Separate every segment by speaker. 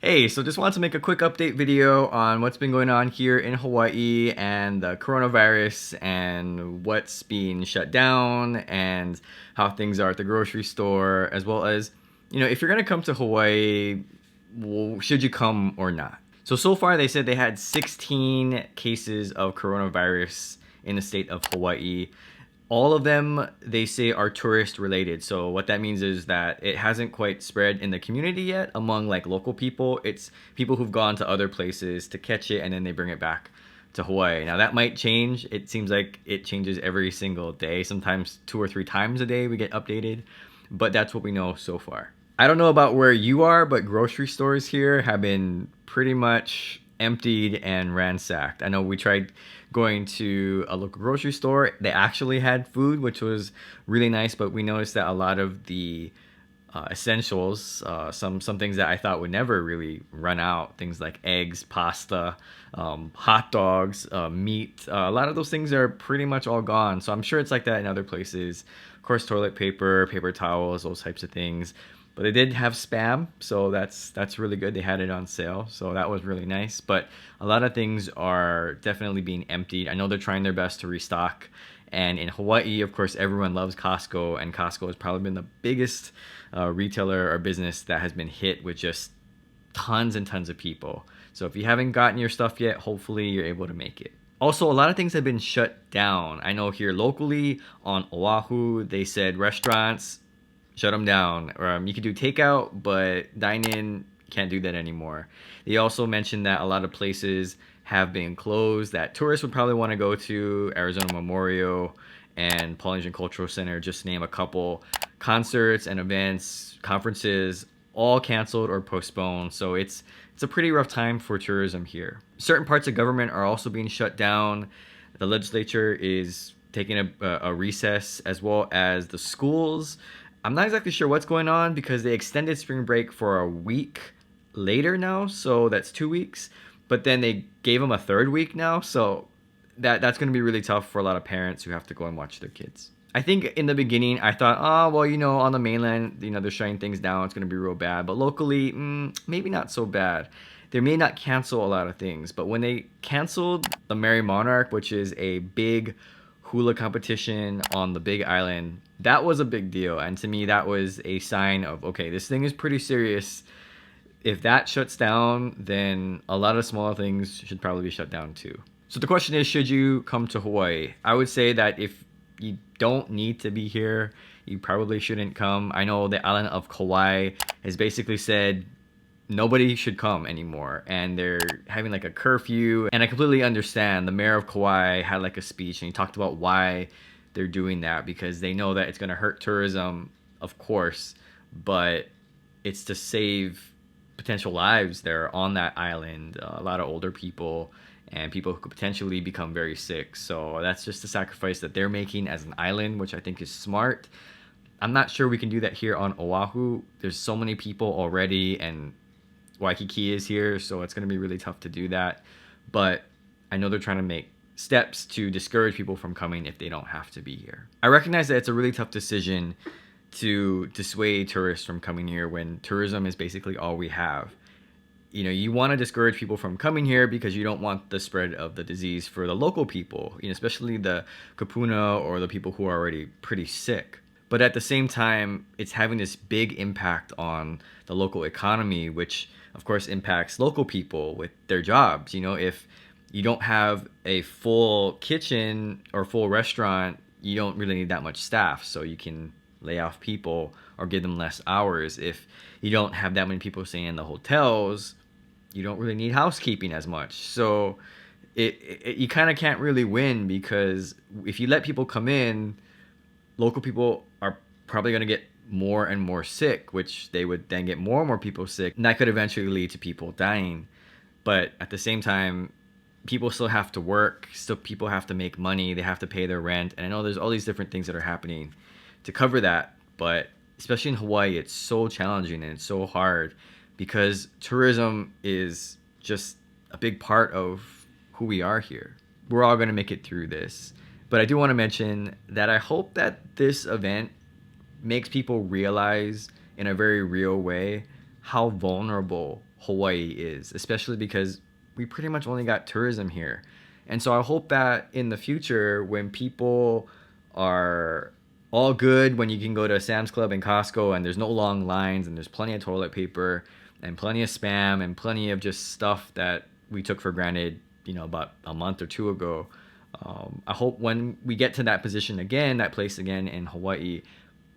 Speaker 1: Hey, so just wanted to make a quick update video on what's been going on here in Hawaii and the coronavirus and what's being shut down and how things are at the grocery store, as well as, if you're gonna come to Hawaii, should you come or not? So far they said they had 16 cases of coronavirus in the state of Hawaii. All of them, they say, are tourist related. So what that means is that it hasn't quite spread in the community yet among like local people. It's people who've gone to other places to catch it and then they bring it back to Hawaii. Now that might change. It seems like it changes every single day. Sometimes 2 or 3 times a day we get updated, but that's what we know so far. I don't know about where you are, but grocery stores here have been pretty much emptied and ransacked. I know we tried going to a local grocery store. They actually had food, which was really nice, but we noticed that a lot of the essentials, some things that I thought would never really run out, things like eggs, pasta, hot dogs, meat, a lot of those things are pretty much all gone. So I'm sure it's like that in other places. Of course, toilet paper, paper towels, those types of things. But they did have Spam, so that's really good. They had it on sale, so that was really nice. But a lot of things are definitely being emptied. I know they're trying their best to restock. And in Hawaii, of course, everyone loves Costco, and Costco has probably been the biggest retailer or business that has been hit with just tons and tons of people. So if you haven't gotten your stuff yet, hopefully you're able to make it. Also, a lot of things have been shut down. I know here locally on Oahu, they said restaurants, shut them down. You can do takeout, but dine-in, can't do that anymore. They also mentioned that a lot of places have been closed that tourists would probably want to go to. Arizona Memorial and Polynesian Cultural Center, just to name a couple. Concerts and events, conferences, all canceled or postponed. So it's a pretty rough time for tourism here. Certain parts of government are also being shut down. The legislature is taking a recess, as well as the schools. I'm not exactly sure what's going on because they extended spring break for a week later now, so that's 2 weeks. But then they gave them a third week now, so that's going to be really tough for a lot of parents who have to go and watch their kids. I think in the beginning I thought, oh, well, on the mainland, they're shutting things down, it's going to be real bad. But locally, maybe not so bad. They may not cancel a lot of things, but when they canceled the Merry Monarch, which is a big hula competition on the Big Island, that was a big deal. And to me, that was a sign of, okay, this thing is pretty serious. If that shuts down, then a lot of smaller things should probably be shut down too. So the question is, should you come to Hawaii? I would say that if you don't need to be here, you probably shouldn't come. I know the island of Kauai has basically said nobody should come anymore, and they're having like a curfew. And I completely understand. The mayor of Kauai had like a speech and he talked about why they're doing that, because they know that it's going to hurt tourism, of course, but it's to save potential lives there on that island. A lot of older people and people who could potentially become very sick. So that's just a sacrifice that they're making as an island, which I think is smart. I'm not sure we can do that here on Oahu. There's so many people already, and Waikiki is here, so it's going to be really tough to do that. But I know they're trying to make steps to discourage people from coming if they don't have to be here. I recognize that it's a really tough decision to dissuade tourists from coming here when tourism is basically all we have. You want to discourage people from coming here because you don't want the spread of the disease for the local people, especially the kupuna or the people who are already pretty sick. But at the same time, it's having this big impact on the local economy, which of course impacts local people with their jobs. If you don't have a full kitchen or full restaurant, you don't really need that much staff, so you can lay off people or give them less hours. If you don't have that many people staying in the hotels, you don't really need housekeeping as much. So you kind of can't really win, because if you let people come in, local people are probably going to get more and more sick, which they would then get more and more people sick, and that could eventually lead to people dying. But at the same time, people still have to work, still people have to make money, they have to pay their rent, and I know there's all these different things that are happening to cover that. But especially in Hawaii, it's so challenging and it's so hard, because tourism is just a big part of who we are here. We're all going to make it through this. But I do want to mention that I hope that this event makes people realize in a very real way how vulnerable Hawaii is, especially because we pretty much only got tourism here. And so I hope that in the future, when people are all good, when you can go to Sam's Club and Costco and there's no long lines and there's plenty of toilet paper and plenty of spam and plenty of just stuff that we took for granted, about a month or two ago. I hope when we get to that position again, that place again in Hawaii,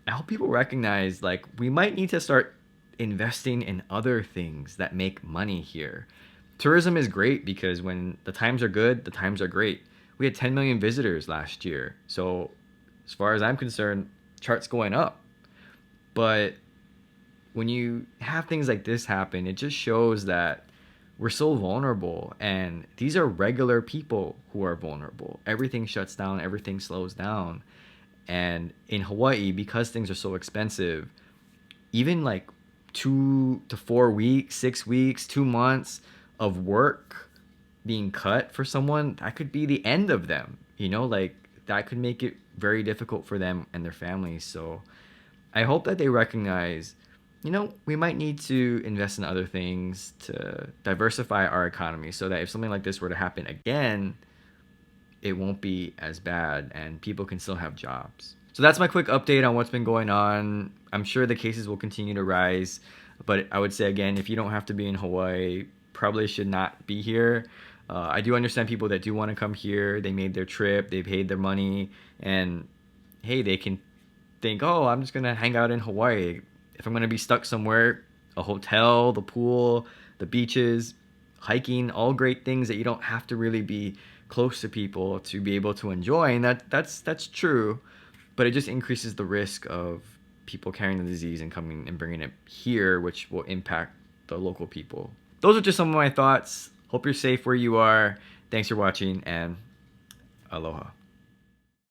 Speaker 1: I hope people recognize like we might need to start investing in other things that make money here. Tourism is great because when the times are good, the times are great. We had 10 million visitors last year. So, as far as I'm concerned, charts going up. But when you have things like this happen, it just shows that we're so vulnerable, and these are regular people who are vulnerable. Everything shuts down, everything slows down. And in Hawaii, because things are so expensive, even like 2 to 4 weeks, 6 weeks, 2 months of work being cut for someone, that could be the end of them. Like that could make it very difficult for them and their families. So I hope that they recognize, we might need to invest in other things to diversify our economy so that if something like this were to happen again, it won't be as bad and people can still have jobs. So that's my quick update on what's been going on. I'm sure the cases will continue to rise, but I would say again, if you don't have to be in Hawaii, probably should not be here. I do understand people that do want to come here. They made their trip, they paid their money, and hey, they can think, oh, I'm just gonna hang out in Hawaii. If I'm gonna be stuck somewhere, a hotel, the pool, the beaches, hiking, all great things that you don't have to really be close to people to be able to enjoy, and that's true, but it just increases the risk of people carrying the disease and coming and bringing it here, which will impact the local people. Those are just some of my thoughts. Hope you're safe where you are. Thanks for watching, and aloha.